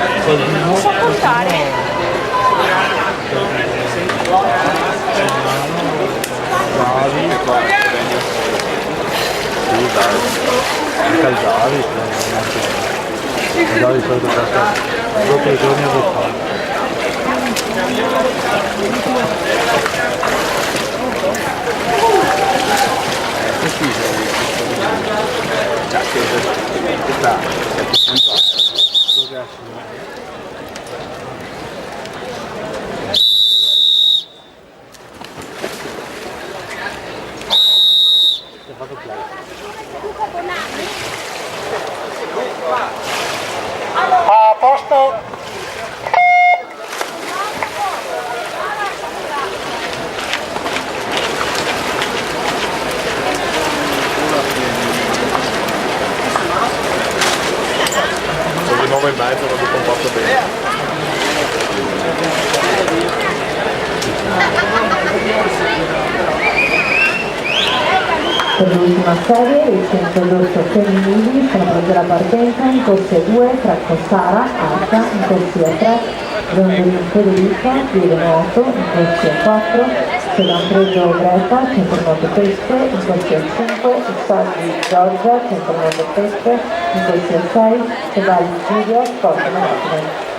Non so contare. Sì, dai. Anche al David. Il David solito passa dopo i giorni adottati. A posto. Sono 9:30, non mi comporto bene. Per l'ultima serie il centro rosso femminili sono prese la partenza in corsia 2 tra Cossara, Arca, in corsia 3, Rondolin Federica, Piede Nuoto, in corsia 4, Sedan Preso Greta, centro nuoto pesche, in corsia 5, Salvi Giorgia, centro nuoto pesche, in corsia 6, Sevalli Giulia, sport maritimo.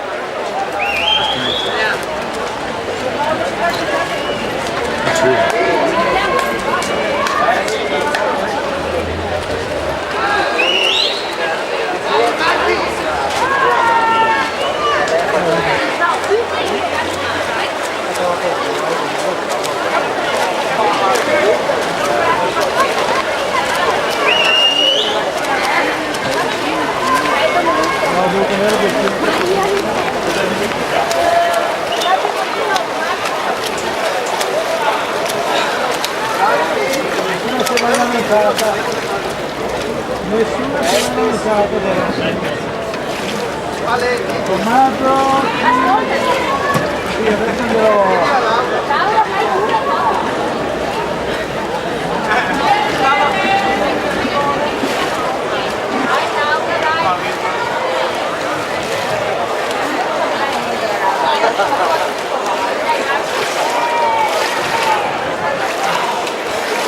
Nessuno si è lanciato Tommaso sì, adesso andiamo